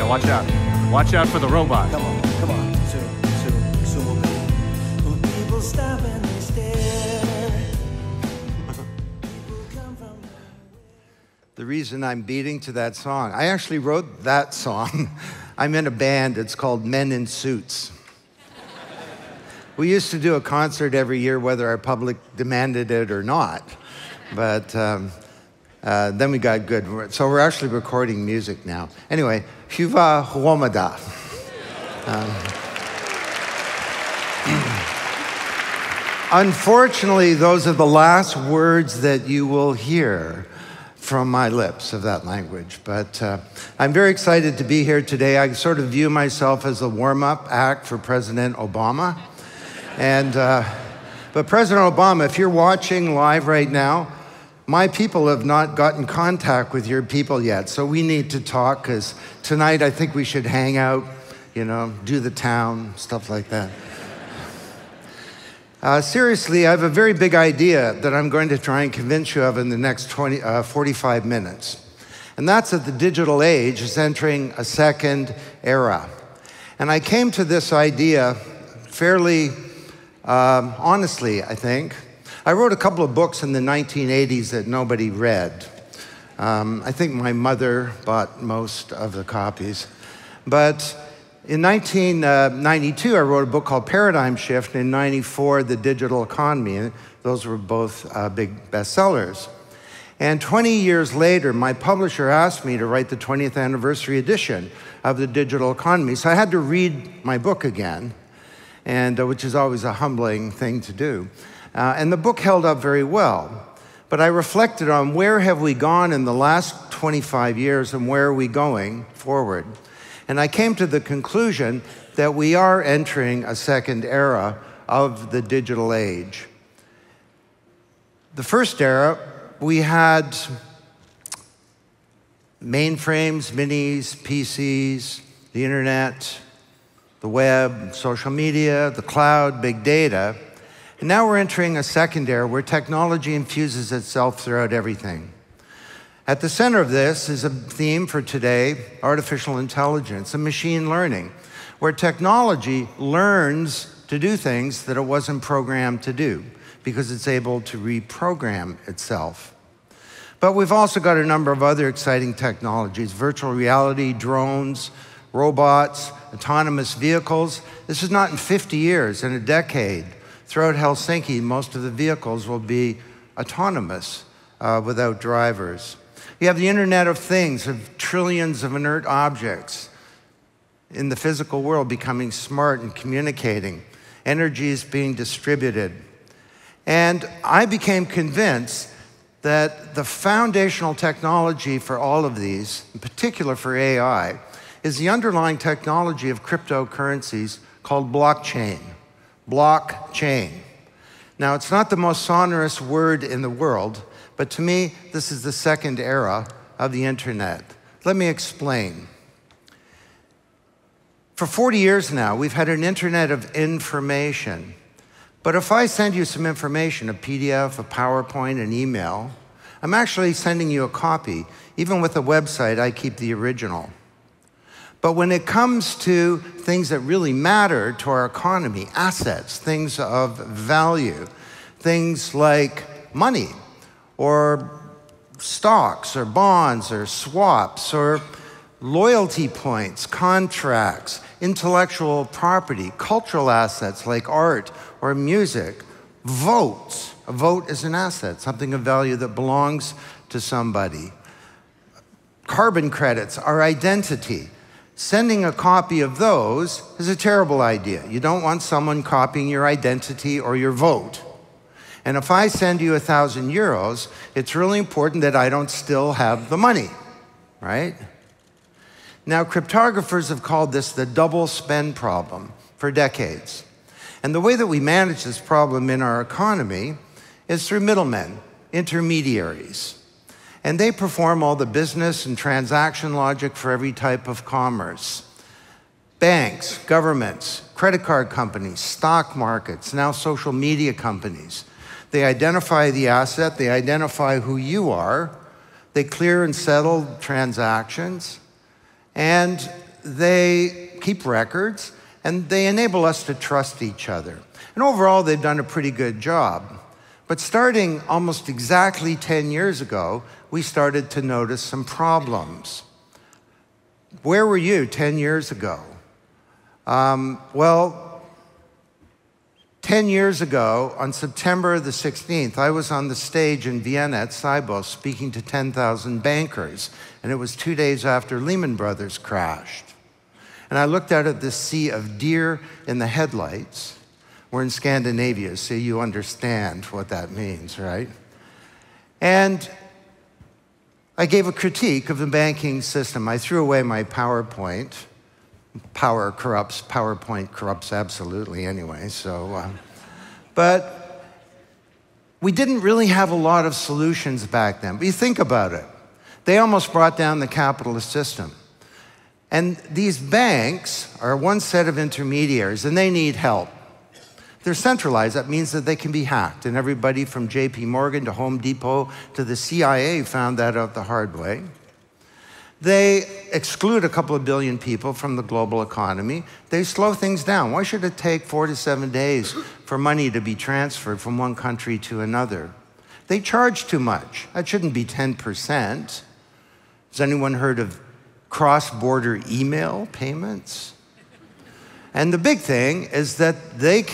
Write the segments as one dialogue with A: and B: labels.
A: watch out. Watch out for the robot.
B: Come on. Soon. People stop and they stare.
C: The reason I'm beating to that song, I actually wrote that song. I'm in a band, it's called Men in Suits. We used to do a concert every year, whether our public demanded it or not. But then we got good. So we're actually recording music now. Anyway, Hyvää huomenta. Unfortunately, those are the last words that you will hear from my lips of that language. But I'm very excited to be here today. I sort of view myself as a warm-up act for President Obama. But President Obama, if you're watching live right now, my people have not gotten contact with your people yet, so we need to talk, because tonight I think we should hang out, do the town, stuff like that. Seriously, I have a very big idea that I'm going to try and convince you of in the next 45 minutes. And that's that the digital age is entering a second era. And I came to this idea fairly honestly, I think. I wrote a couple of books in the 1980s that nobody read. I think my mother bought most of the copies. But in 1992, I wrote a book called Paradigm Shift, and in 94, The Digital Economy. Those were both big bestsellers. And 20 years later, my publisher asked me to write the 20th anniversary edition of The Digital Economy. So I had to read my book again, and which is always a humbling thing to do. And the book held up very well. But I reflected on where have we gone in the last 25 years and where are we going forward. And I came to the conclusion that we are entering a second era of the digital age. The first era, we had mainframes, minis, PCs, the internet, the web, social media, the cloud, big data. And now we're entering a second era where technology infuses itself throughout everything. At the center of this is a theme for today, artificial intelligence and machine learning, where technology learns to do things that it wasn't programmed to do because it's able to reprogram itself. But we've also got a number of other exciting technologies: virtual reality, drones, robots, autonomous vehicles. This is not in 50 years, in a decade. Throughout Helsinki, most of the vehicles will be autonomous without drivers. You have the Internet of Things, of trillions of inert objects in the physical world becoming smart and communicating. Energy is being distributed. And I became convinced that the foundational technology for all of these, in particular for AI, is the underlying technology of cryptocurrencies called blockchain. Blockchain. Now, it's not the most sonorous word in the world, but to me, this is the second era of the internet. Let me explain. For 40 years now, we've had an internet of information. But if I send you some information, a PDF, a PowerPoint, an email, I'm actually sending you a copy. Even with a website, I keep the original. But when it comes to things that really matter to our economy, assets, things of value, things like money, or stocks, or bonds, or swaps, or loyalty points, contracts, intellectual property, cultural assets like art or music, votes. A vote is an asset, something of value that belongs to somebody. Carbon credits, our identity. Sending a copy of those is a terrible idea. You don't want someone copying your identity or your vote. And if I send you 1,000 euros, it's really important that I don't still have the money, right? Now, cryptographers have called this the double spend problem for decades. And the way that we manage this problem in our economy is through middlemen, intermediaries. And they perform all the business and transaction logic for every type of commerce. Banks, governments, credit card companies, stock markets, now social media companies. They identify the asset, they identify who you are, they clear and settle transactions, and they keep records, and they enable us to trust each other. And overall, they've done a pretty good job. But starting almost exactly 10 years ago, we started to notice some problems. Where were you 10 years ago? Well, 10 years ago, on September the 16th, I was on the stage in Vienna at Sibos speaking to 10,000 bankers, and it was 2 days after Lehman Brothers crashed. And I looked out at this sea of deer in the headlights. We're in Scandinavia, so you understand what that means, right? And I gave a critique of the banking system. I threw away my PowerPoint. Power corrupts, PowerPoint corrupts absolutely anyway, but we didn't really have a lot of solutions back then. But you think about it. They almost brought down the capitalist system. And these banks are one set of intermediaries, and they need help. They're centralized. That means that they can be hacked. And everybody from JP Morgan to Home Depot to the CIA found that out the hard way. They exclude a couple of billion people from the global economy. They slow things down. Why should it take 4 to 7 days for money to be transferred from one country to another? They charge too much. That shouldn't be 10%. Has anyone heard of cross-border email payments? And the big thing is that they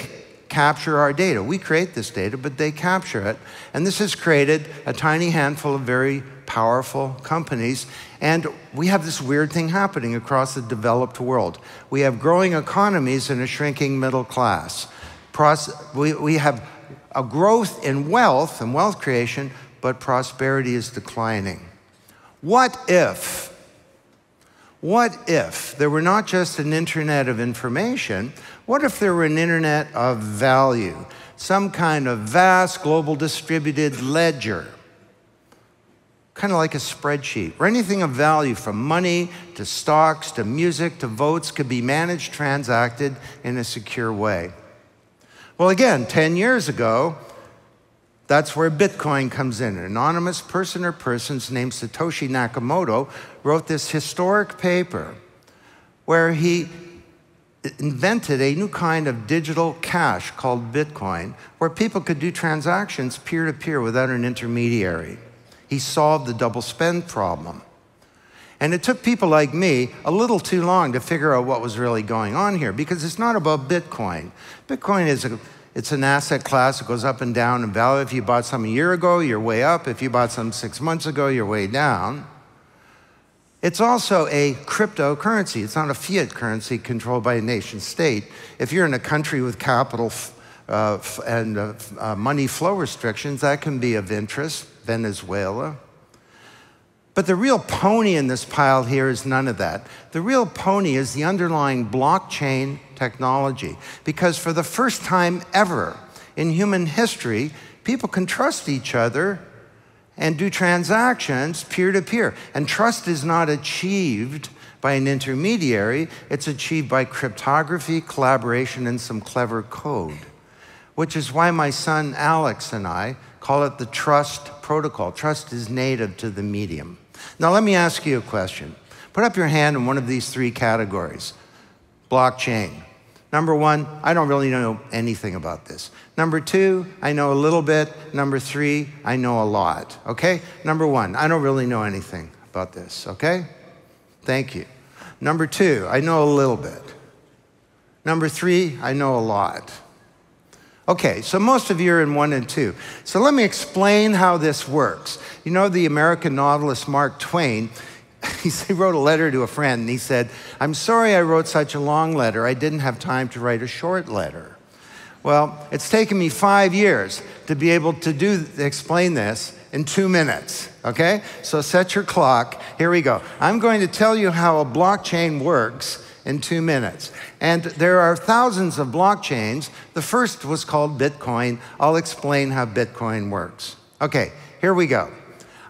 C: capture our data. We create this data, but they capture it. And this has created a tiny handful of very powerful companies. And we have this weird thing happening across the developed world. We have growing economies and a shrinking middle class. We have a growth in wealth and wealth creation, but prosperity is declining. What if there were not just an internet of information? What if there were an internet of value? Some kind of vast, global distributed ledger, kind of like a spreadsheet, where anything of value from money to stocks to music to votes could be managed, transacted in a secure way. Well, again, 10 years ago, that's where Bitcoin comes in. An anonymous person or persons named Satoshi Nakamoto wrote this historic paper where he invented a new kind of digital cash called Bitcoin, where people could do transactions peer-to-peer without an intermediary. He solved the double spend problem. And it took people like me a little too long to figure out what was really going on here, because it's not about Bitcoin. Bitcoin is it's an asset class that goes up and down in value. If you bought some a year ago, you're way up. If you bought some 6 months ago, you're way down. It's also a cryptocurrency. It's not a fiat currency controlled by a nation state. If you're in a country with capital and money flow restrictions, that can be of interest, Venezuela. But the real pony in this pile here is none of that. The real pony is the underlying blockchain technology. Because for the first time ever in human history, people can trust each other and do transactions peer-to-peer. And trust is not achieved by an intermediary. It's achieved by cryptography, collaboration, and some clever code, which is why my son Alex and I call it the trust protocol. Trust is native to the medium. Now let me ask you a question. Put up your hand in one of these 3 categories. Blockchain. Number 1, I don't really know anything about this. Number 2, I know a little bit. Number 3, I know a lot, okay? Number 1, I don't really know anything about this, okay? Thank you. Number 2, I know a little bit. Number 3, I know a lot. Okay, so most of you are in 1 and 2. So let me explain how this works. You know the American novelist Mark Twain? He wrote a letter to a friend, and he said, "I'm sorry I wrote such a long letter. I didn't have time to write a short letter." Well, it's taken me 5 years to be able to explain this in 2 minutes, okay? So set your clock. Here we go. I'm going to tell you how a blockchain works in 2 minutes. And there are thousands of blockchains. The first was called Bitcoin. I'll explain how Bitcoin works. Okay, here we go.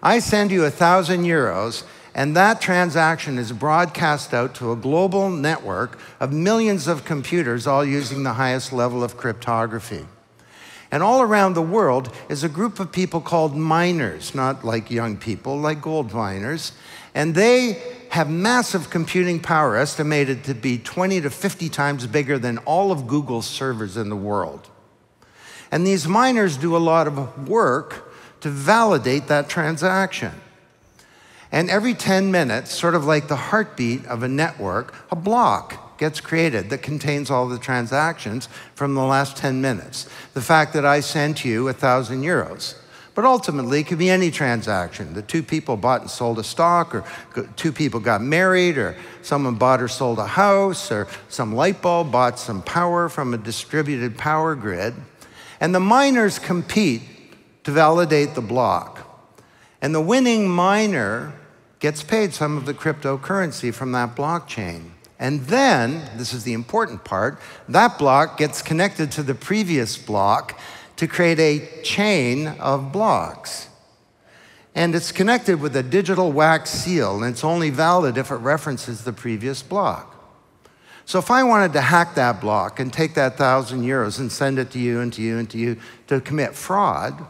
C: I send you 1,000 euros, and that transaction is broadcast out to a global network of millions of computers, all using the highest level of cryptography. And all around the world is a group of people called miners, not like young people, like gold miners. And they have massive computing power, estimated to be 20 to 50 times bigger than all of Google's servers in the world. And these miners do a lot of work to validate that transaction. And every 10 minutes, sort of like the heartbeat of a network, a block gets created that contains all the transactions from the last 10 minutes. The fact that I sent you 1,000 euros. But ultimately, it could be any transaction. The two people bought and sold a stock, or two people got married, or someone bought or sold a house, or some light bulb bought some power from a distributed power grid. And the miners compete to validate the block. And the winning miner gets paid some of the cryptocurrency from that blockchain. And then, this is the important part, that block gets connected to the previous block to create a chain of blocks. And it's connected with a digital wax seal, and it's only valid if it references the previous block. So if I wanted to hack that block and take that 1,000 euros and send it to you and to you and to you to commit fraud,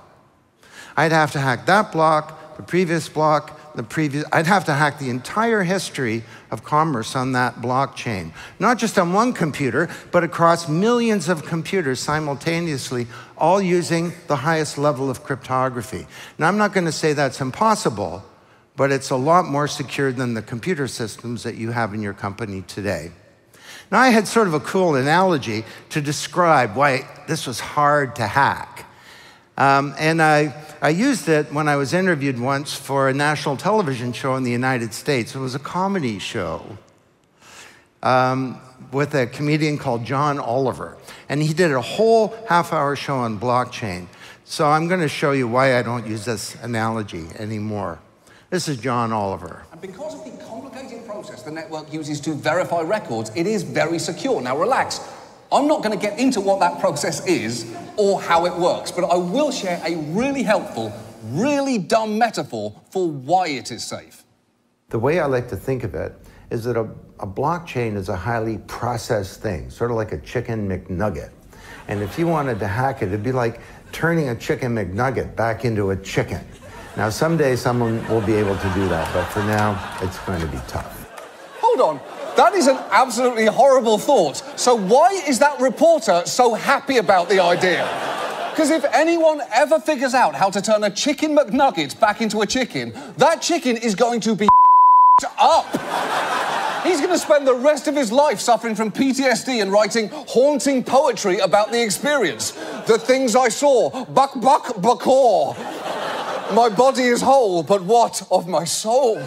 C: I'd have to hack that block, the previous block, I'd have to hack the entire history of commerce on that blockchain. Not just on one computer, but across millions of computers simultaneously, all using the highest level of cryptography. Now, I'm not going to say that's impossible, but it's a lot more secure than the computer systems that you have in your company today. Now, I had sort of a cool analogy to describe why this was hard to hack. And I used it when I was interviewed once for a national television show in the United States. It was a comedy show with a comedian called John Oliver. And he did a whole half-hour show on blockchain. So I'm going to show you why I don't use this analogy anymore. This is John Oliver.
D: And because of the complicated process the network uses to verify records, it is very secure. Now, relax. I'm not going to get into what that process is or how it works, but I will share a really helpful, really dumb metaphor for why it is safe.
C: The way I like to think of it is that a blockchain is a highly processed thing, sort of like a chicken McNugget. And if you wanted to hack it, it'd be like turning a chicken McNugget back into a chicken. Now, someday someone will be able to do that, but for now, it's going to be tough.
D: Hold on. That is an absolutely horrible thought. So why is that reporter so happy about the idea? Because if anyone ever figures out how to turn a chicken McNugget back into a chicken, that chicken is going to be up. He's going to spend the rest of his life suffering from PTSD and writing haunting poetry about the experience. The things I saw, buck, buckaw. My body is whole, but what of my soul?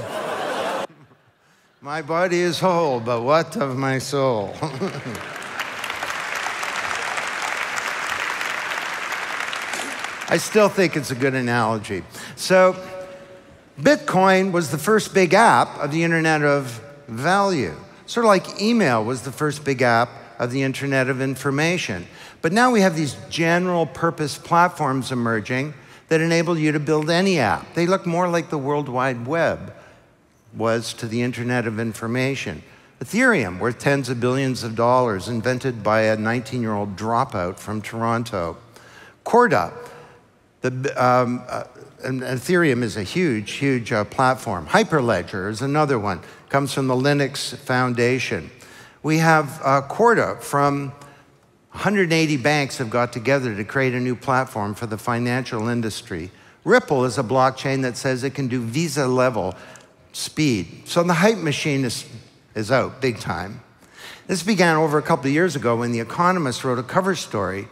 C: My body is whole, but what of my soul? I still think it's a good analogy. So, Bitcoin was the first big app of the Internet of Value. Sort of like email was the first big app of the Internet of Information. But now we have these general purpose platforms emerging that enable you to build any app. They look more like the World Wide Web was to the Internet of Information. Ethereum, worth tens of billions of dollars, invented by a 19-year-old dropout from Toronto. Corda, and Ethereum is a huge platform. Hyperledger is another one, comes from the Linux Foundation. We have Corda from 180 banks have got together to create a new platform for the financial industry. Ripple is a blockchain that says it can do Visa-level speed. So the hype machine is out big time. This began over a couple of years ago when The Economist wrote a cover story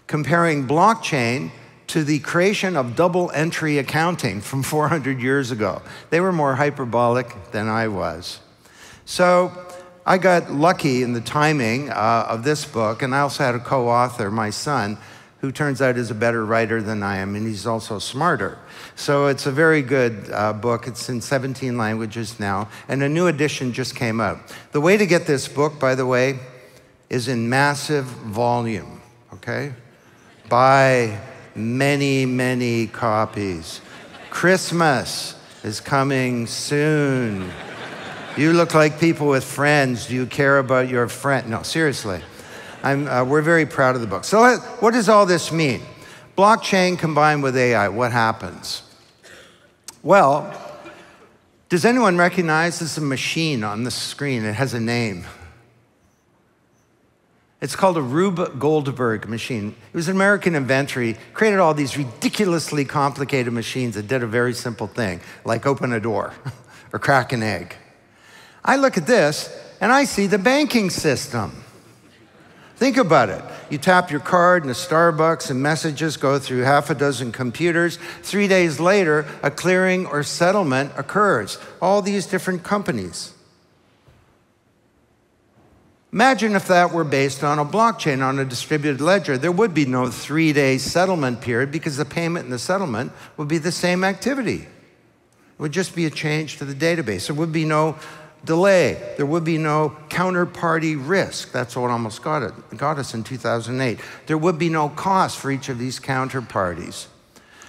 C: comparing blockchain to the creation of double entry accounting from 400 years ago. They were more hyperbolic than I was. So I got lucky in the timing of this book, and I also had a co-author, my son, who turns out is a better writer than I am, and he's also smarter. So it's a very good book. It's in 17 languages now, and a new edition just came out. The way to get this book, by the way, is in massive volume, okay? Buy many copies. Christmas is coming soon. You look like people with friends. Do you care about your friend? No, seriously. We're very proud of the book. So what does all this mean? Blockchain combined with AI, what happens? Well, Does anyone recognize this is a machine on the screen? It has a name. It's called a Rube Goldberg machine. It was an American inventor. He created all these ridiculously complicated machines that did a very simple thing, like open a door or crack an egg. I look at this, and I see the banking system. Think about it. You tap your card in a Starbucks, and messages go through half a dozen computers. 3 days later, a clearing or settlement occurs. All these different companies. Imagine if that were based on a blockchain, on a distributed ledger. There would be no 3-day settlement period because the payment and the settlement would be the same activity. It would just be a change to the database. There would be no delay. There would be no counterparty risk. That's what almost got us in 2008. There would be no cost for each of these counterparties.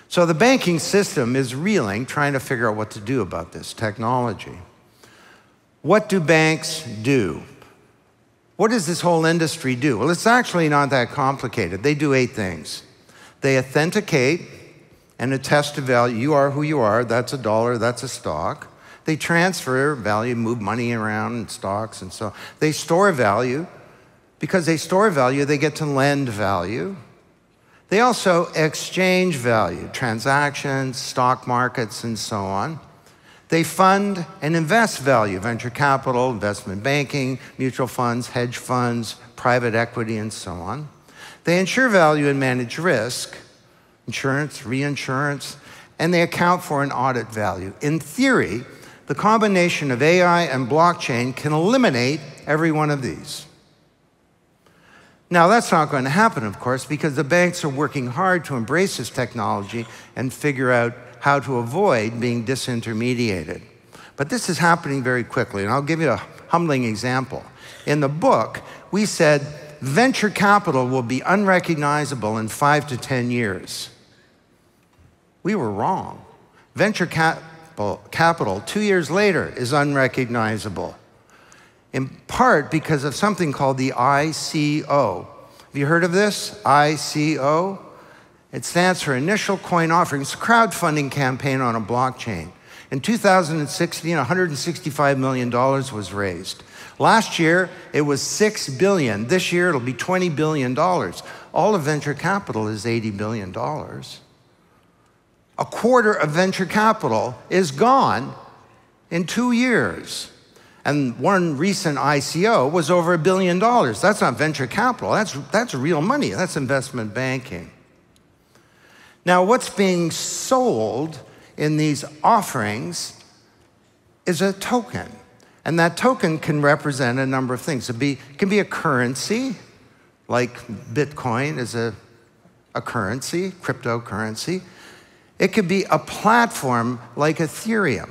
C: So the banking system is reeling, trying to figure out what to do about this technology. What do banks do? What does this whole industry do? Well, it's actually not that complicated. They do 8 things. They authenticate and attest to value. You are who you are. That's a dollar. That's a stock. They transfer value, move money around in stocks and so on. They store value. Because they store value, they get to lend value. They also exchange value, transactions, stock markets, and so on. They fund and invest value, venture capital, investment banking, mutual funds, hedge funds, private equity, and so on. They insure value and manage risk, insurance, reinsurance, and they account for and audit value. In theory, the combination of AI and blockchain can eliminate every one of these. Now, that's not going to happen, of course, because the banks are working hard to embrace this technology and figure out how to avoid being disintermediated. But this is happening very quickly, and I'll give you a humbling example. In the book, we said venture capital will be unrecognizable in 5 to 10 years. We were wrong. Venture capital 2 years later is unrecognizable, in part because of something called the ICO. Have you heard of this? ICO? It stands for Initial Coin Offering. It's a crowdfunding campaign on a blockchain. In 2016, $165 million was raised. Last year, it was $6 billion. This year, it'll be $20 billion. All of venture capital is $80 billion. A quarter of venture capital is gone in 2 years. And one recent ICO was over $1 billion. That's not venture capital. That's real money. That's investment banking. Now, what's being sold in these offerings is a token. And that token can represent a number of things. It can be a currency, like Bitcoin is a currency, cryptocurrency. It could be a platform like Ethereum.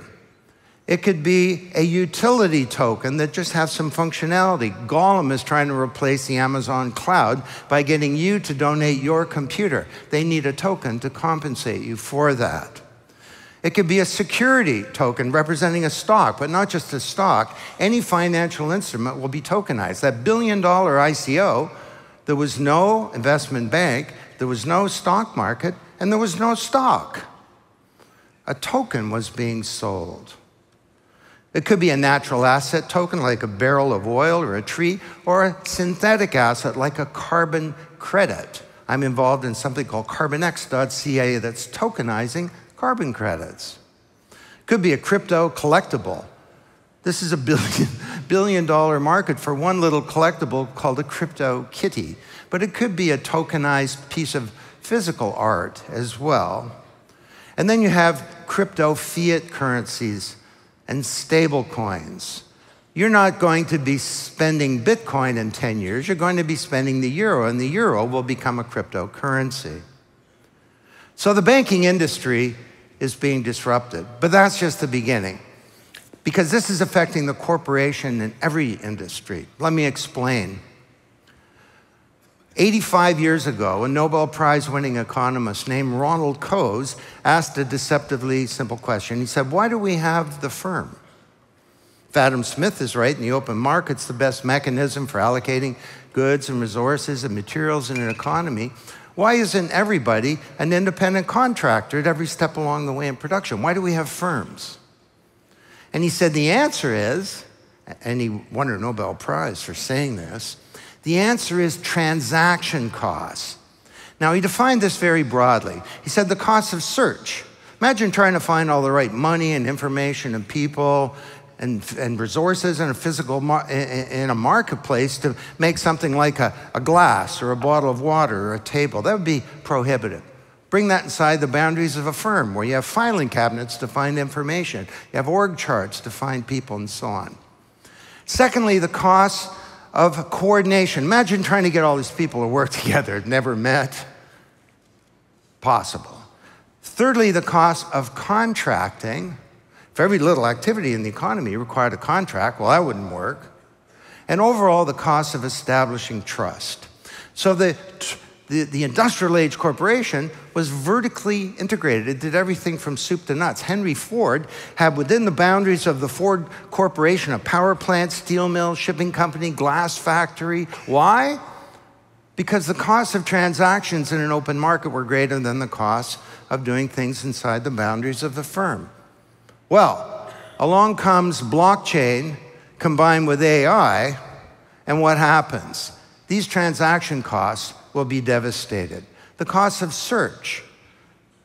C: It could be a utility token that just has some functionality. Gollum is trying to replace the Amazon cloud by getting you to donate your computer. They need a token to compensate you for that. It could be a security token representing a stock, but not just a stock. Any financial instrument will be tokenized. That $1 billion ICO, there was no investment bank, there was no stock market, and there was no stock. A token was being sold. It could be a natural asset token like a barrel of oil or a tree, or a synthetic asset like a carbon credit. I'm involved in something called CarbonX.ca that's tokenizing carbon credits. Could be a crypto collectible. This is a $1 billion market for one little collectible called a crypto kitty. But it could be a tokenized piece of physical art as well. And then you have crypto fiat currencies and stable coins. You're not going to be spending Bitcoin in 10 years. You're going to be spending the euro, and the euro will become a cryptocurrency. So the banking industry is being disrupted, but that's just the beginning, because this is affecting the corporation in every industry. Let me explain. 85 years ago, a Nobel Prize-winning economist named Ronald Coase asked a deceptively simple question. He said, why do we have the firm? If Adam Smith is right and the open market's the best mechanism for allocating goods and resources and materials in an economy, why isn't everybody an independent contractor at every step along the way in production? Why do we have firms? And he said the answer is, and he won a Nobel Prize for saying this, the answer is transaction costs. Now, he defined this very broadly. He said the cost of search. Imagine trying to find all the right money and information and people and resources in a marketplace to make something like a glass or a bottle of water or a table. That would be prohibitive. Bring that inside the boundaries of a firm where you have filing cabinets to find information. You have org charts to find people and so on. Secondly, the cost of coordination. Imagine trying to get all these people to work together, never met. Possible. Thirdly, the cost of contracting. If every little activity in the economy required a contract, well, that wouldn't work. And overall, the cost of establishing trust. So the industrial age corporation was vertically integrated. It did everything from soup to nuts. Henry Ford had within the boundaries of the Ford Corporation a power plant, steel mill, shipping company, glass factory. Why? Because the costs of transactions in an open market were greater than the costs of doing things inside the boundaries of the firm. Well, along comes blockchain combined with AI, and what happens? These transaction costs will be devastated. The cost of search.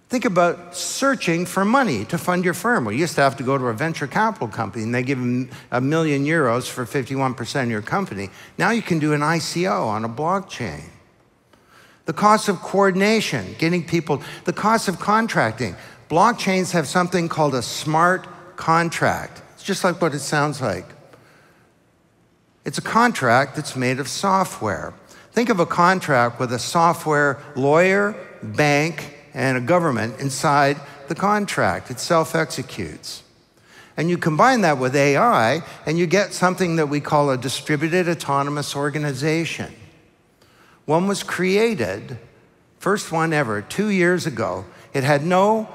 C: Think about searching for money to fund your firm. Well, you used to have to go to a venture capital company and they give them €1 million for 51% of your company. Now you can do an ICO on a blockchain. The cost of coordination, getting people, the cost of contracting. Blockchains have something called a smart contract. It's just like what it sounds like. It's a contract that's made of software. Think of a contract with a software lawyer, bank, and a government inside the contract. It self-executes. And you combine that with AI, and you get something that we call a distributed autonomous organization. One was created, first one ever, 2 years ago. It had no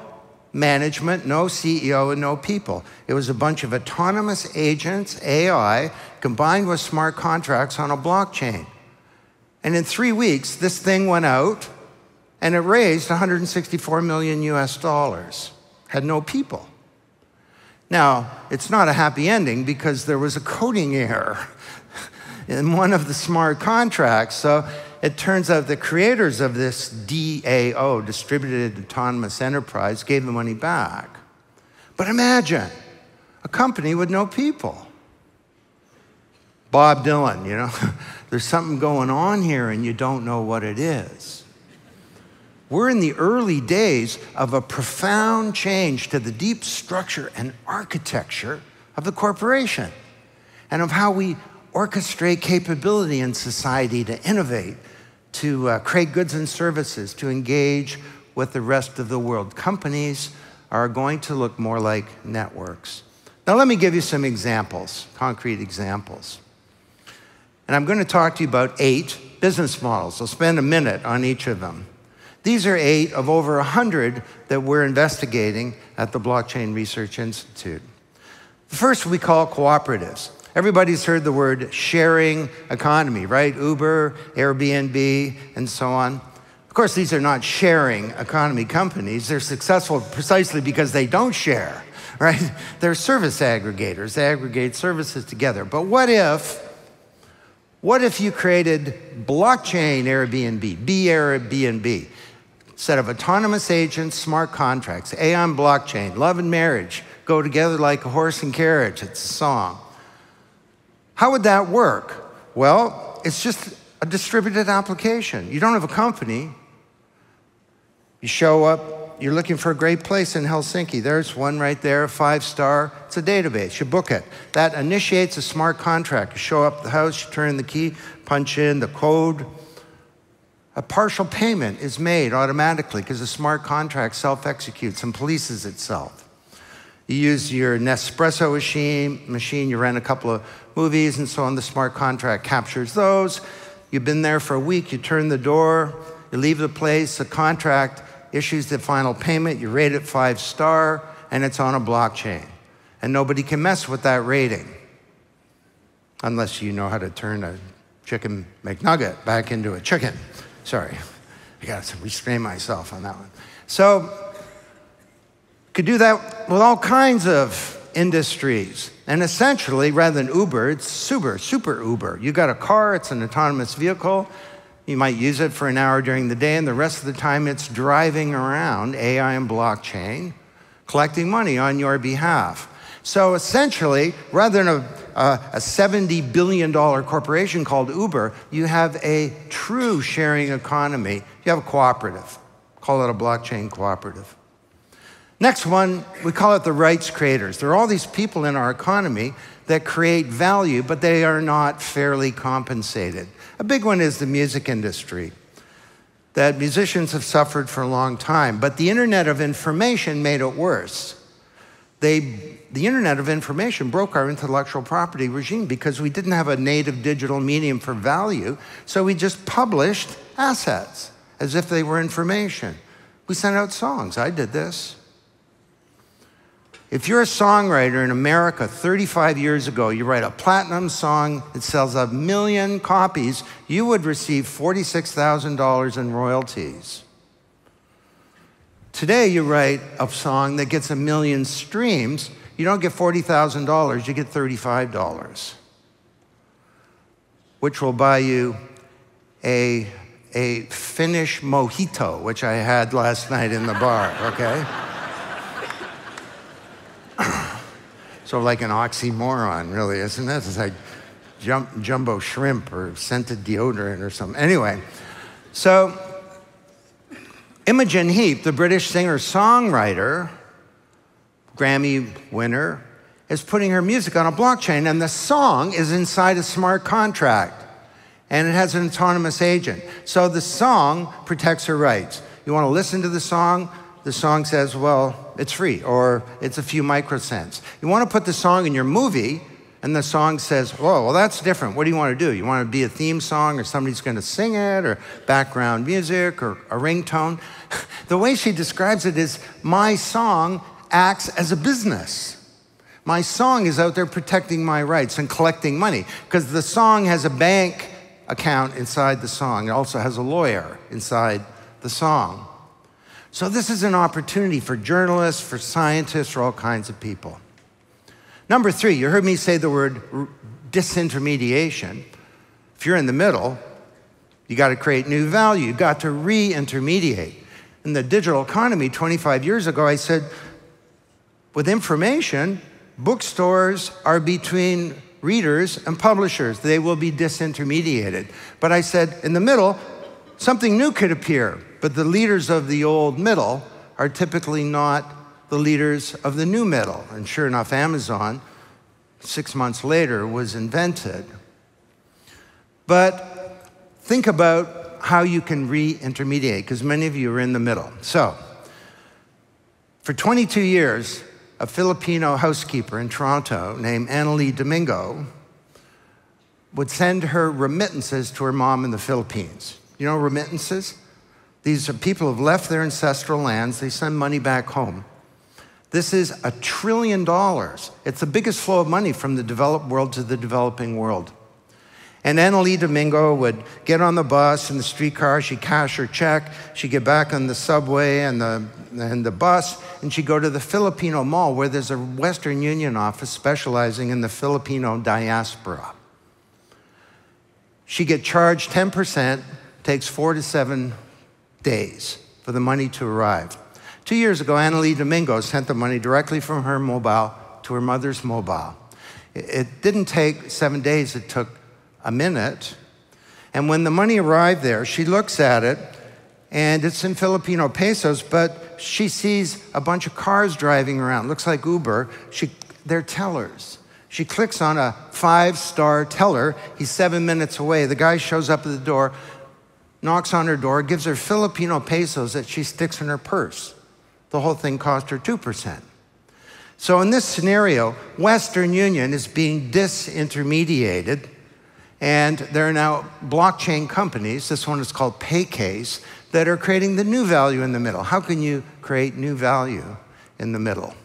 C: management, no CEO, and no people. It was a bunch of autonomous agents, AI, combined with smart contracts on a blockchain. And in 3 weeks, this thing went out, and it raised $164 million US. Had no people. Now, it's not a happy ending because there was a coding error in one of the smart contracts. So it turns out the creators of this DAO, Distributed Autonomous Enterprise, gave the money back. But imagine a company with no people. Bob Dylan, you know, there's something going on here and you don't know what it is. We're in the early days of a profound change to the deep structure and architecture of the corporation and of how we orchestrate capability in society to innovate, to create goods and services, to engage with the rest of the world. Companies are going to look more like networks. Now let me give you some examples, concrete examples. And I'm going to talk to you about 8 business models. I'll spend a minute on each of them. These are 8 of over 100 that we're investigating at the Blockchain Research Institute. The first we call cooperatives. Everybody's heard the word sharing economy, right? Uber, Airbnb, and so on. Of course, these are not sharing economy companies. They're successful precisely because they don't share, right? They're service aggregators. They aggregate services together. But what if you created blockchain Airbnb, B-Airbnb, set of autonomous agents, smart contracts, Aeon blockchain, love and marriage go together like a horse and carriage. It's a song. How would that work? Well, it's just a distributed application. You don't have a company. You show up, you're looking for a great place in Helsinki. There's one right there, 5-star. It's a database, you book it. That initiates a smart contract. You show up at the house, you turn the key, punch in the code. A partial payment is made automatically because the smart contract self-executes and polices itself. You use your Nespresso machine, you rent a couple of movies and so on. The smart contract captures those. You've been there for a week, you turn the door, you leave the place, the contract issues the final payment, you rate it 5-star, and it's on a blockchain. And nobody can mess with that rating unless you know how to turn a chicken McNugget back into a chicken. Sorry, I got to restrain myself on that one. So, could do that with all kinds of industries. And essentially, rather than Uber, it's super Uber. You got a car, it's an autonomous vehicle. You might use it for an hour during the day, and the rest of the time it's driving around, AI and blockchain, collecting money on your behalf. So essentially, rather than a $70 billion corporation called Uber, you have a true sharing economy. You have a cooperative. Call it a blockchain cooperative. Next one, we call it the rights creators. There are all these people in our economy that create value, but they are not fairly compensated. A big one is the music industry, that musicians have suffered for a long time, but the Internet of Information made it worse. The Internet of Information broke our intellectual property regime because we didn't have a native digital medium for value, so we just published assets as if they were information. We sent out songs. I did this. If you're a songwriter in America 35 years ago, you write a platinum song that sells 1 million copies, you would receive $46,000 in royalties. Today, you write a song that gets 1 million streams, you don't get $40,000, you get $35, which will buy you a Finnish mojito, which I had last night in the bar, okay? Sort of like an oxymoron, really, isn't it? It's like jumbo shrimp or scented deodorant or something. Anyway, so Imogen Heap, the British singer-songwriter, Grammy winner, is putting her music on a blockchain, and the song is inside a smart contract, and it has an autonomous agent. So the song protects her rights. You want to listen to the song says, well, it's free, or it's a few microcents. You want to put the song in your movie, and the song says, whoa, well, that's different. What do you want to do? You want to be a theme song, or somebody's going to sing it, or background music, or a ringtone? The way she describes it is, my song acts as a business. My song is out there protecting my rights and collecting money, because the song has a bank account inside the song. It also has a lawyer inside the song. So this is an opportunity for journalists, for scientists, for all kinds of people. Number 3, you heard me say the word disintermediation. If you're in the middle, you got to create new value. You got to re-intermediate. In the digital economy 25 years ago, I said, with information, bookstores are between readers and publishers. They will be disintermediated. But I said, in the middle, something new could appear. But the leaders of the old middle are typically not the leaders of the new middle. And sure enough, Amazon, 6 months later, was invented. But think about how you can re-intermediate, because many of you are in the middle. So, for 22 years, a Filipino housekeeper in Toronto named Annalie Domingo would send her remittances to her mom in the Philippines. You know remittances? These are people who have left their ancestral lands. They send money back home. This is $1 trillion. It's the biggest flow of money from the developed world to the developing world. And Annalie Domingo would get on the bus and the streetcar. She'd cash her check. She'd get back on the subway and the bus, and she'd go to the Filipino Mall, where there's a Western Union office specializing in the Filipino diaspora. She'd get charged 10%. Takes 4 to 7 days for the money to arrive. 2 years ago, Annalie Domingo sent the money directly from her mobile to her mother's mobile. It didn't take 7 days, it took a minute. And when the money arrived there, she looks at it, and it's in Filipino pesos, but she sees a bunch of cars driving around. Looks like Uber. They're tellers. She clicks on a 5-star teller. He's 7 minutes away. The guy shows up at the door, knocks on her door, gives her Filipino pesos that she sticks in her purse. The whole thing cost her 2%. So in this scenario, Western Union is being disintermediated, and there are now blockchain companies, this one is called Paycase, that are creating the new value in the middle. How can you create new value in the middle?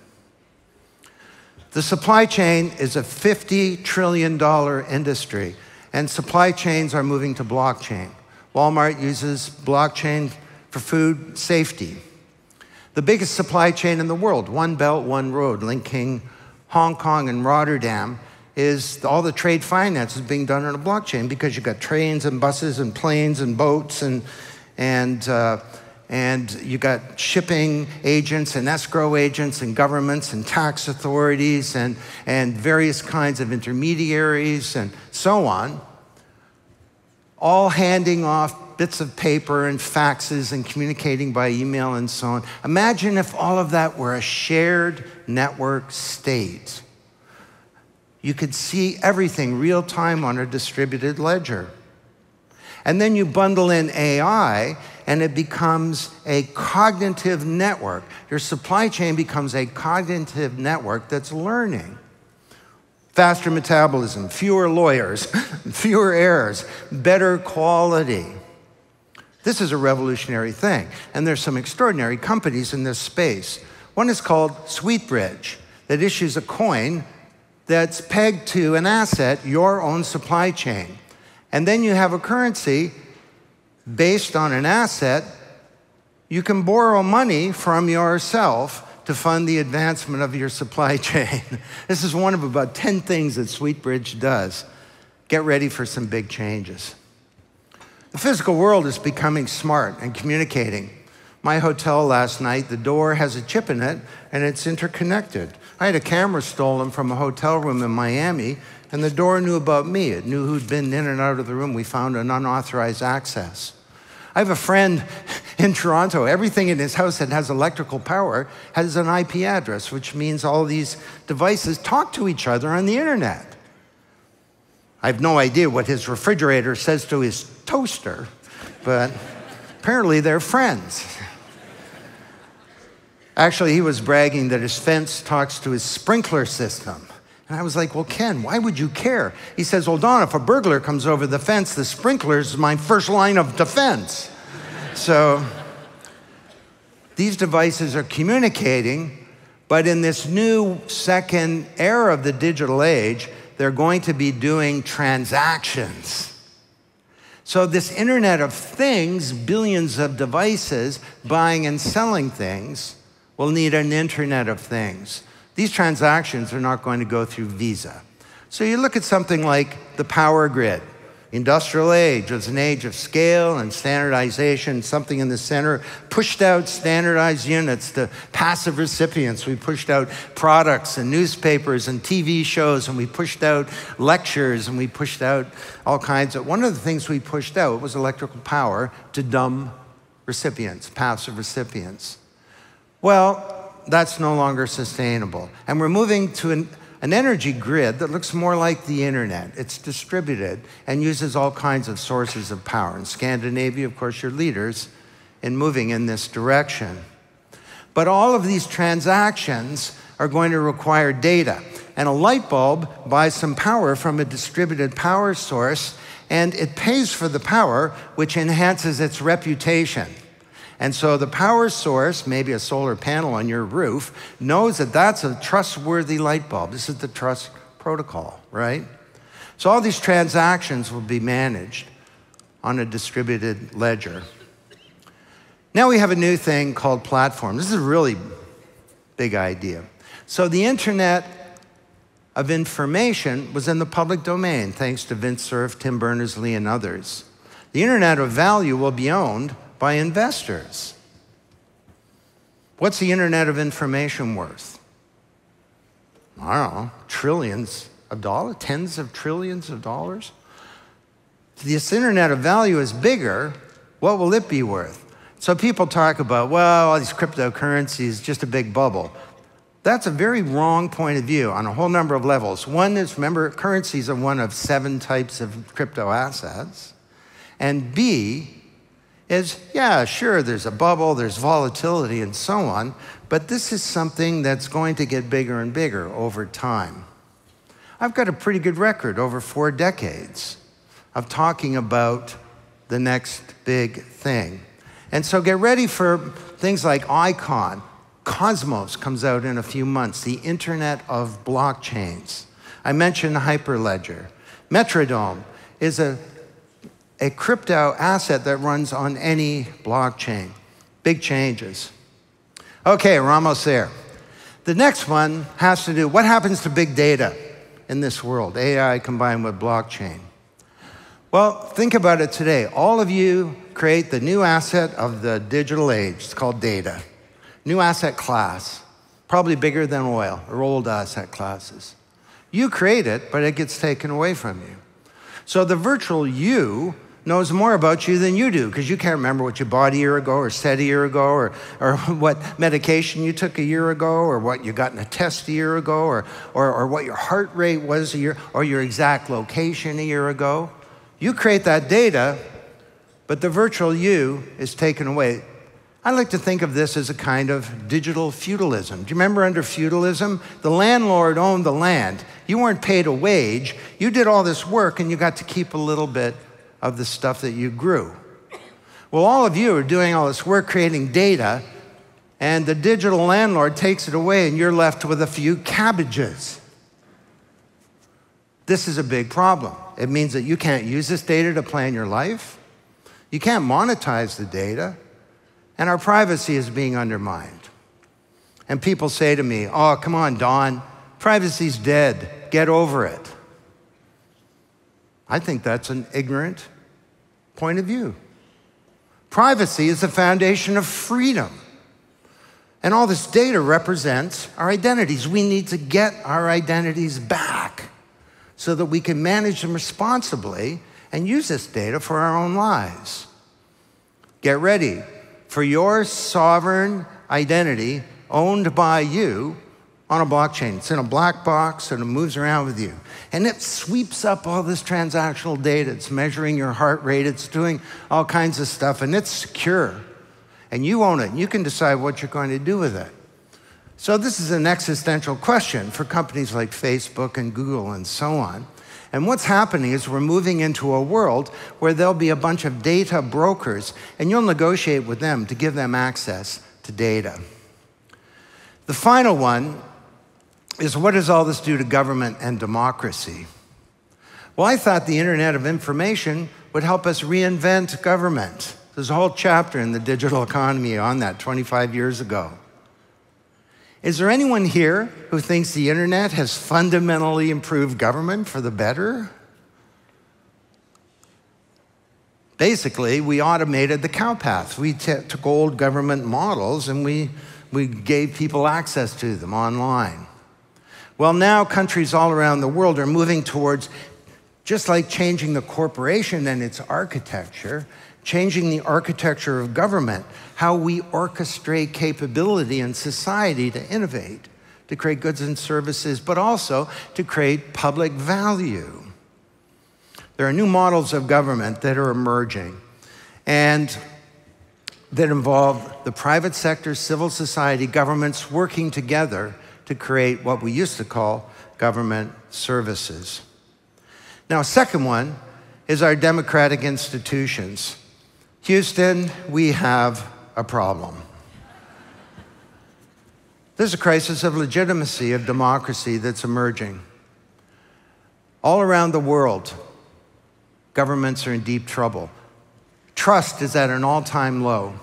C: The supply chain is a $50 trillion industry, and supply chains are moving to blockchain. Walmart uses blockchain for food safety. The biggest supply chain in the world, One Belt, One Road, linking Hong Kong and Rotterdam is all the trade finance is being done on a blockchain because you've got trains and buses and planes and boats and you got shipping agents and escrow agents and governments and tax authorities and various kinds of intermediaries and so on, all handing off bits of paper and faxes and communicating by email and so on. Imagine if all of that were a shared network state. You could see everything real time on a distributed ledger. And then you bundle in AI, and it becomes a cognitive network. Your supply chain becomes a cognitive network that's learning. Faster metabolism, fewer lawyers, fewer errors, better quality. This is a revolutionary thing, and there's some extraordinary companies in this space. One is called Sweetbridge, that issues a coin that's pegged to an asset, your own supply chain. And then you have a currency based on an asset. You can borrow money from yourself to fund the advancement of your supply chain. This is one of about 10 things that Sweetbridge does. Get ready for some big changes. The physical world is becoming smart and communicating. My hotel last night, the door has a chip in it and it's interconnected. I had a camera stolen from a hotel room in Miami, and the door knew about me. It knew who'd been in and out of the room. We found an unauthorized access. I have a friend in Toronto. Everything in his house that has electrical power has an IP address, which means all these devices talk to each other on the internet. I have no idea what his refrigerator says to his toaster, but apparently they're friends. Actually, he was bragging that his fence talks to his sprinkler system. And I was like, well, Ken, why would you care? He says, well, Don, if a burglar comes over the fence, the sprinkler's my first line of defense. So these devices are communicating, but in this new second era of the digital age, they're going to be doing transactions. So this Internet of Things, billions of devices buying and selling things, will need an Internet of Things. These transactions are not going to go through Visa. So you look at something like the power grid. Industrial age was an age of scale and standardization. Something in the center pushed out standardized units to passive recipients. We pushed out products and newspapers and TV shows, and we pushed out lectures, and we pushed out all kinds of... One of the things we pushed out was electrical power to dumb recipients, passive recipients. Well, that's no longer sustainable. And we're moving to an energy grid that looks more like the internet. It's distributed and uses all kinds of sources of power. In Scandinavia, of course, you're leaders in moving in this direction. But all of these transactions are going to require data. And a light bulb buys some power from a distributed power source, and it pays for the power, which enhances its reputation. And so the power source, maybe a solar panel on your roof, knows that that's a trustworthy light bulb. This is the trust protocol, right? So all these transactions will be managed on a distributed ledger. Now we have a new thing called platform. This is a really big idea. So the Internet of Information was in the public domain, thanks to Vint Cerf, Tim Berners-Lee, and others. The Internet of Value will be owned by investors. What's the Internet of Information worth? I don't know, trillions of dollars, tens of trillions of dollars? This Internet of Value is bigger. What will it be worth? So people talk about, well, all these cryptocurrencies, just a big bubble. That's a very wrong point of view on a whole number of levels. One is, remember, currencies are one of 7 types of crypto assets. And B is, yeah, sure, there's a bubble, there's volatility and so on, but this is something that's going to get bigger and bigger over time. I've got a pretty good record over 4 decades of talking about the next big thing. And so get ready for things like ICON. Cosmos comes out in a few months, the Internet of Blockchains. I mentioned Hyperledger. Metrodome is a crypto asset that runs on any blockchain. Big changes. Okay, we're almost there. The next one has to do, what happens to big data in this world, AI combined with blockchain? Well, think about it today. All of you create the new asset of the digital age. It's called data. New asset class, probably bigger than oil or old asset classes. You create it, but it gets taken away from you. So the virtual you knows more about you than you do, because you can't remember what you bought a year ago or said a year ago, or what medication you took a year ago, or what you got in a test a year ago, or what your heart rate was a year, or your exact location a year ago. You create that data, but the virtual you is taken away. I like to think of this as a kind of digital feudalism. Do you remember under feudalism? The landlord owned the land. You weren't paid a wage. You did all this work, and you got to keep a little bit of the stuff that you grew. Well, all of you are doing all this work creating data, and the digital landlord takes it away, and you're left with a few cabbages. This is a big problem. It means that you can't use this data to plan your life. You can't monetize the data, and our privacy is being undermined. And people say to me, oh, come on, Don, privacy's dead. Get over it. I think that's an ignorant point of view. Privacy is the foundation of freedom. And all this data represents our identities. We need to get our identities back so that we can manage them responsibly and use this data for our own lives. Get ready for your sovereign identity owned by you on a blockchain. It's in a black box and it moves around with you. And it sweeps up all this transactional data. It's measuring your heart rate. It's doing all kinds of stuff, and it's secure. And you own it, and you can decide what you're going to do with it. So this is an existential question for companies like Facebook and Google and so on. And what's happening is we're moving into a world where there'll be a bunch of data brokers, and you'll negotiate with them to give them access to data. The final one is, what does all this do to government and democracy? Well, I thought the Internet of Information would help us reinvent government. There's a whole chapter in the digital economy on that 25 years ago. Is there anyone here who thinks the Internet has fundamentally improved government for the better? Basically, we automated the cowpath. We took old government models and we gave people access to them online. Well, now countries all around the world are moving towards, just like changing the corporation and its architecture, changing the architecture of government, how we orchestrate capability in society to innovate, to create goods and services, but also to create public value. There are new models of government that are emerging and that involve the private sector, civil society, governments working together to create what we used to call government services. Now, second one is our democratic institutions. Houston, we have a problem. There's a crisis of legitimacy of democracy that's emerging. All around the world, governments are in deep trouble. Trust is at an all-time low.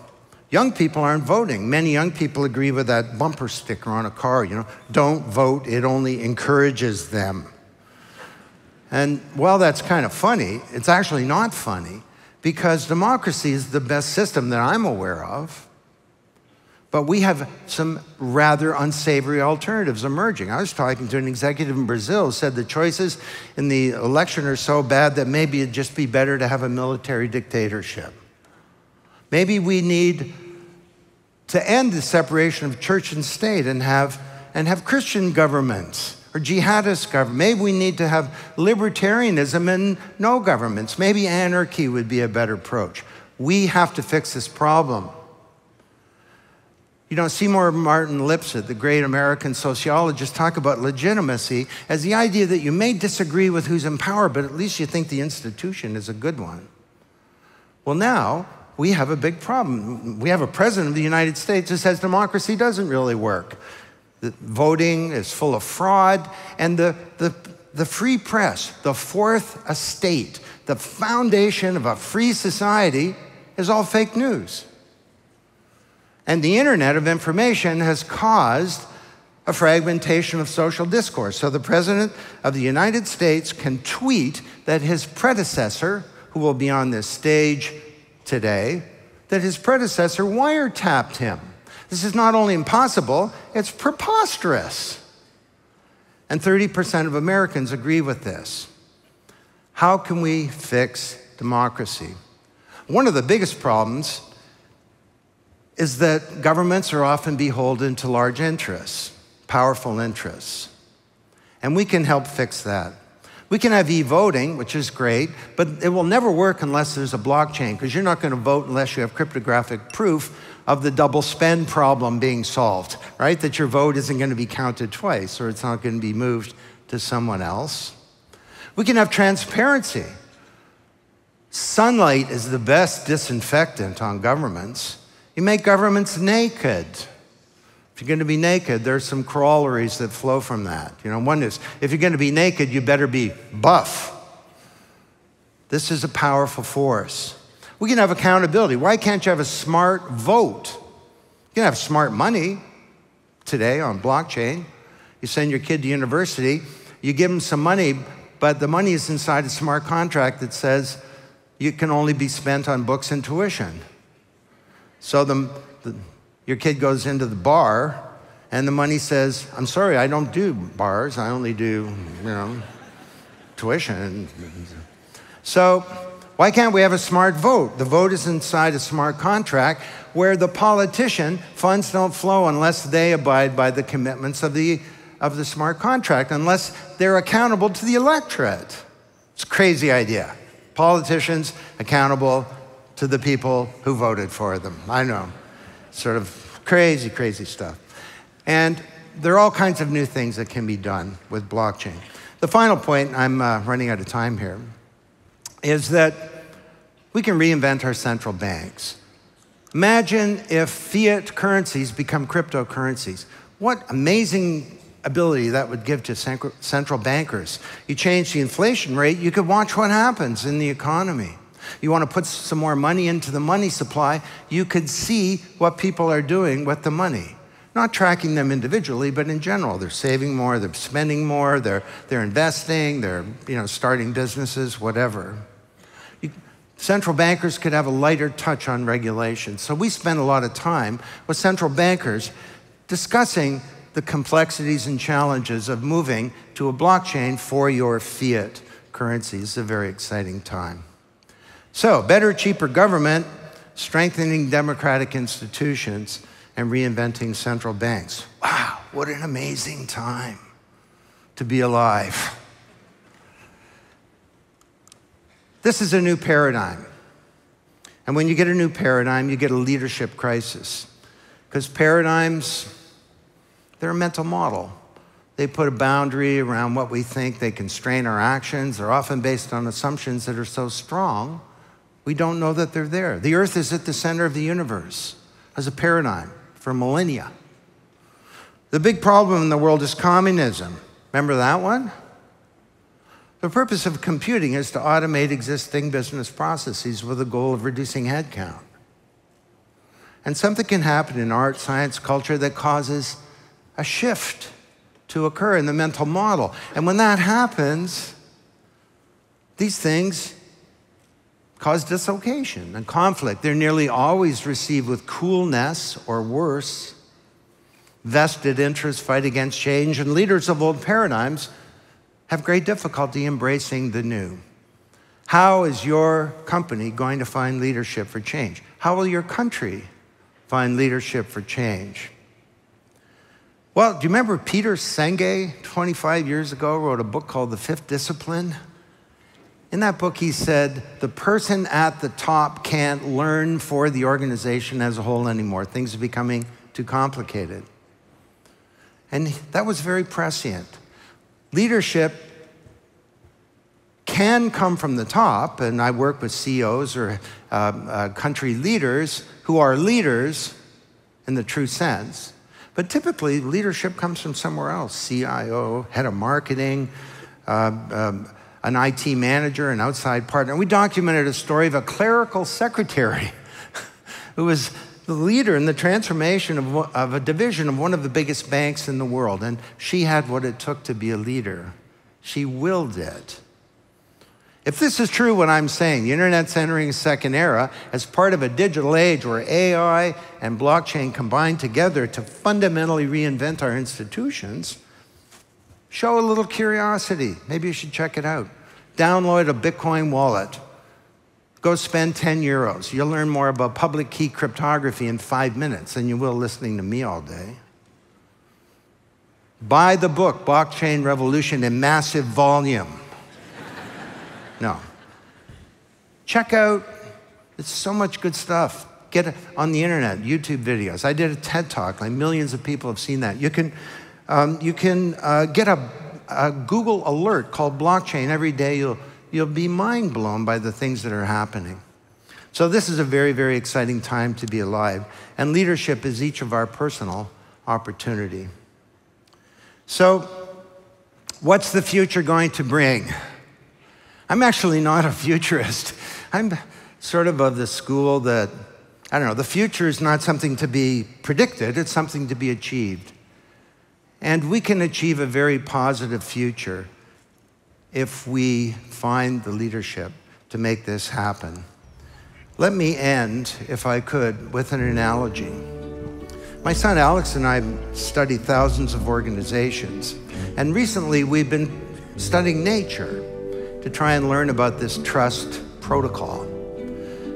C: Young people aren't voting. Many young people agree with that bumper sticker on a car, don't vote, it only encourages them. And while that's kind of funny, it's actually not funny, because democracy is the best system that I'm aware of. But we have some rather unsavory alternatives emerging. I was talking to an executive in Brazil who said the choices in the election are so bad that maybe it'd just be better to have a military dictatorship. Maybe we need to end the separation of church and state and have Christian governments or jihadist government. Maybe we need to have libertarianism and no governments. Maybe anarchy would be a better approach. We have to fix this problem. Seymour Martin Lipset, the great American sociologist, talk about legitimacy as the idea that you may disagree with who's in power, but at least you think the institution is a good one. Well, now we have a big problem. We have a president of the United States who says democracy doesn't really work. The voting is full of fraud, and the free press, the fourth estate, the foundation of a free society, is all fake news. And the Internet of Information has caused a fragmentation of social discourse. So the President of the United States can tweet that his predecessor, who will be on this stage today, that his predecessor wiretapped him. This is not only impossible, it's preposterous. And 30% of Americans agree with this. How can we fix democracy? One of the biggest problems is that governments are often beholden to large interests, powerful interests. And we can help fix that. We can have e-voting, which is great, but it will never work unless there's a blockchain, because you're not going to vote unless you have cryptographic proof of the double spend problem being solved, right? That your vote isn't going to be counted twice, or it's not going to be moved to someone else. We can have transparency. Sunlight is the best disinfectant on governments. You make governments naked. If you're going to be naked, there's some corollaries that flow from that. One is, if you're going to be naked, you better be buff. This is a powerful force. We can have accountability. Why can't you have a smart vote? You can have smart money today on blockchain. You send your kid to university, you give them some money, but the money is inside a smart contract that says you can only be spent on books and tuition. So your kid goes into the bar, and the money says, I'm sorry, I don't do bars. I only do, tuition. So why can't we have a smart vote? The vote is inside a smart contract where the politician, funds don't flow unless they abide by the commitments of the smart contract, unless they're accountable to the electorate. It's a crazy idea. Politicians accountable to the people who voted for them. I know, sort of crazy, crazy stuff. And there are all kinds of new things that can be done with blockchain. The final point, I'm running out of time here, is that we can reinvent our central banks. Imagine if fiat currencies become cryptocurrencies. What amazing ability that would give to central bankers. You change the inflation rate, you could watch what happens in the economy. You want to put some more money into the money supply, you could see what people are doing with the money. Not tracking them individually, but in general. They're saving more, they're spending more, they're investing, they're starting businesses, whatever. Central bankers could have a lighter touch on regulation. So we spend a lot of time with central bankers discussing the complexities and challenges of moving to a blockchain for your fiat currency. It's a very exciting time. So, better, cheaper government, strengthening democratic institutions, and reinventing central banks. Wow, what an amazing time to be alive. This is a new paradigm. And when you get a new paradigm, you get a leadership crisis. Because paradigms, they're a mental model. They put a boundary around what we think. They constrain our actions. They're often based on assumptions that are so strong, we don't know that they're there. The Earth is at the center of the universe as a paradigm for millennia. The big problem in the world is communism. Remember that one? The purpose of computing is to automate existing business processes with the goal of reducing headcount. And something can happen in art, science, culture that causes a shift to occur in the mental model. And when that happens, these things cause dislocation and conflict. They're nearly always received with coolness or worse. Vested interests fight against change, and leaders of old paradigms have great difficulty embracing the new. How is your company going to find leadership for change? How will your country find leadership for change? Well, do you remember Peter Senge, 25 years ago, wrote a book called The Fifth Discipline? In that book, he said, the person at the top can't learn for the organization as a whole anymore. Things are becoming too complicated. And that was very prescient. Leadership can come from the top, and I work with CEOs or country leaders who are leaders in the true sense. But typically, leadership comes from somewhere else. CIO, head of marketing, an IT manager, an outside partner. We documented a story of a clerical secretary who was the leader in the transformation of a division of one of the biggest banks in the world. And she had what it took to be a leader. She willed it. If this is true, what I'm saying, the internet's entering a second era as part of a digital age where AI and blockchain combine together to fundamentally reinvent our institutions, show a little curiosity. Maybe you should check it out. Download a Bitcoin wallet. Go spend 10 euros. You'll learn more about public key cryptography in 5 minutes than you will listening to me all day. Buy the book, Blockchain Revolution, in massive volume. No. Check out, it's so much good stuff. Get it on the internet, YouTube videos. I did a TED Talk, like millions of people have seen that. You can get a Google alert called blockchain every day. You'll be mind blown by the things that are happening. So this is a very, very exciting time to be alive. And leadership is each of our personal opportunity. So what's the future going to bring? I'm actually not a futurist. I'm sort of the school that, I don't know, the future is not something to be predicted, it's something to be achieved. And we can achieve a very positive future if we find the leadership to make this happen. Let me end, if I could, with an analogy. My son Alex and I studied thousands of organizations, and recently we've been studying nature to try and learn about this trust protocol.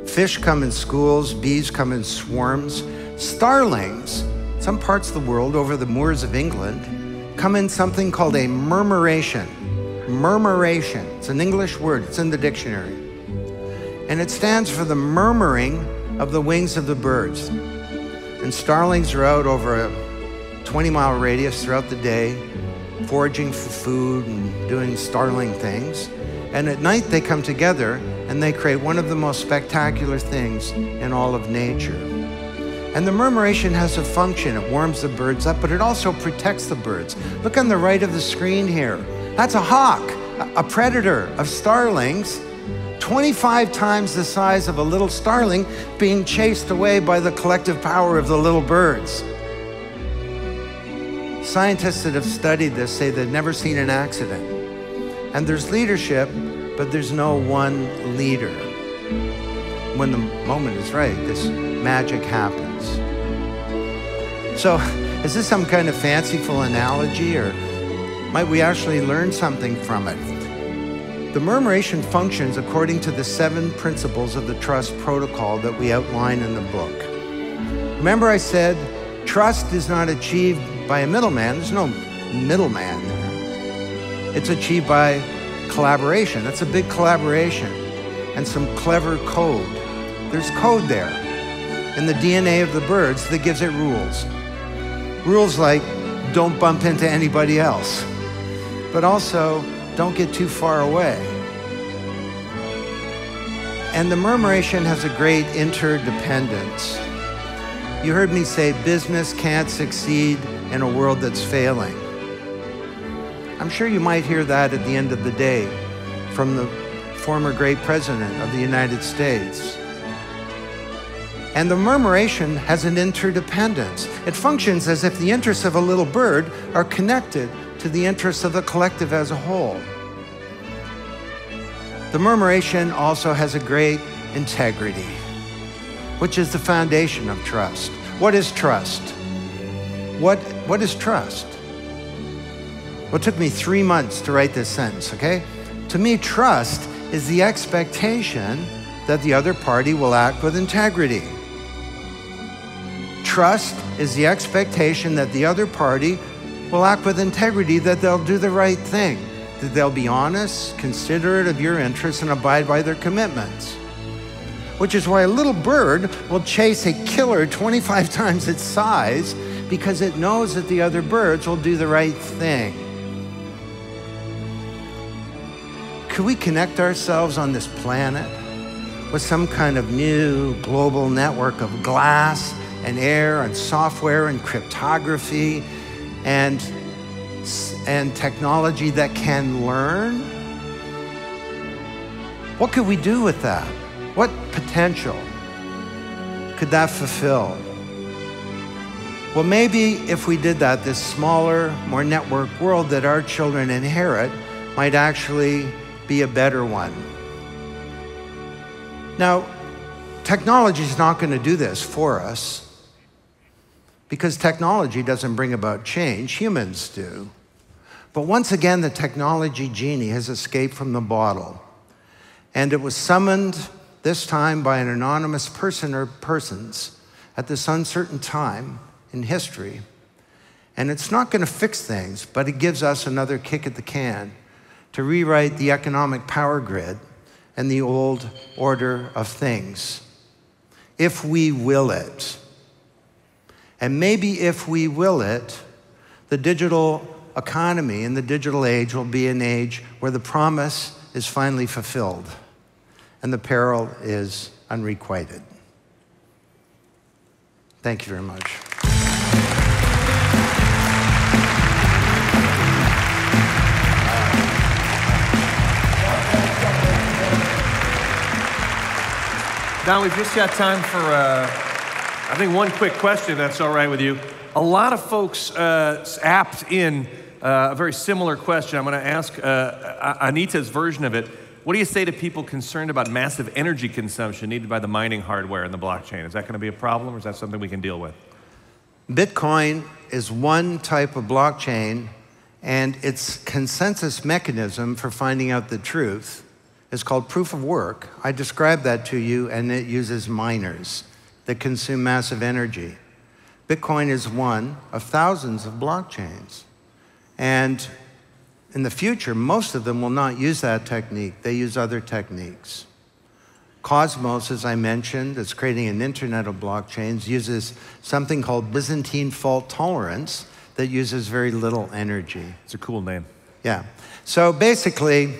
C: Fish come in schools, bees come in swarms. Starlings, some parts of the world over the moors of England, come in something called a murmuration. Murmuration, it's an English word, it's in the dictionary. And it stands for the murmuring of the wings of the birds. And starlings are out over a 20-mile radius throughout the day, foraging for food and doing starling things. And at night they come together and they create one of the most spectacular things in all of nature. And the murmuration has a function. It warms the birds up, but it also protects the birds. Look on the right of the screen here. That's a hawk, a predator of starlings, 25 times the size of a little starling being chased away by the collective power of the little birds. Scientists that have studied this say they've never seen an accident. And there's leadership, but there's no one leader. When the moment is right, this magic happens. So, is this some kind of fanciful analogy, or might we actually learn something from it? The murmuration functions according to the 7 principles of the trust protocol that we outline in the book. Remember I said, trust is not achieved by a middleman. There's no middleman there. It's achieved by collaboration. That's a big collaboration and some clever code. There's code there in the DNA of the birds that gives it rules. Rules like don't bump into anybody else, but also don't get too far away. And the murmuration has a great interdependence. You heard me say business can't succeed in a world that's failing. I'm sure you might hear that at the end of the day from the former great president of the United States. And the murmuration has an interdependence. It functions as if the interests of a little bird are connected to the interests of the collective as a whole. The murmuration also has a great integrity, which is the foundation of trust. What is trust? What is trust? Well, it took me 3 months to write this sentence, okay? To me, trust is the expectation that the other party will act with integrity. Trust is the expectation that the other party will act with integrity, that they'll do the right thing, that they'll be honest, considerate of your interests, and abide by their commitments. Which is why a little bird will chase a killer 25 times its size, because it knows that the other birds will do the right thing. Could we connect ourselves on this planet with some kind of new global network of glass and air and software and cryptography and technology that can learn? What could we do with that? What potential? could that fulfill? Well, maybe if we did that, this smaller, more networked world that our children inherit might actually be a better one. Now, technology is not going to do this for us because technology doesn't bring about change, humans do. But once again, the technology genie has escaped from the bottle, and it was summoned this time by an anonymous person or persons at this uncertain time in history. And it's not going to fix things, but it gives us another kick at the can to rewrite the economic power grid and the old order of things, if we will it. And maybe if we will it, the digital economy and the digital age will be an age where the promise is finally fulfilled and the peril is unrequited. Thank you very much.
A: Don, we've just got time for, I think, one quick question, if that's all right with you. A lot of folks apt in a very similar question. I'm going to ask Anita's version of it. What do you say to people concerned about massive energy consumption needed by the mining hardware in the blockchain? Is that going to be a problem, or is that something we can deal with?
C: Bitcoin is one type of blockchain, and its consensus mechanism for finding out the truth is called proof of work. I described that to you, and it uses miners that consume massive energy. Bitcoin is one of thousands of blockchains. And in the future, most of them will not use that technique. They use other techniques. Cosmos, as I mentioned, is creating an internet of blockchains, uses something called Byzantine fault tolerance that uses very little energy.
A: It's a cool name.
C: Yeah. So basically,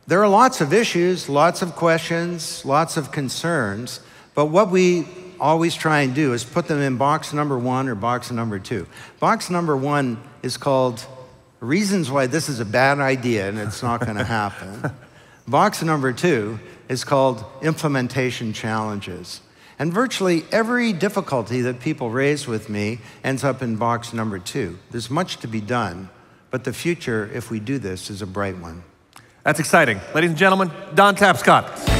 C: there are lots of issues, lots of questions, lots of concerns, but what we always try and do is put them in box number 1 or box number 2. Box number 1 is called reasons why this is a bad idea and it's not going to happen. Box number 2 is called implementation challenges. And virtually every difficulty that people raise with me ends up in box number 2. There's much to be done, but the future, if we do this, is a bright one.
A: That's exciting. Ladies and gentlemen, Don Tapscott.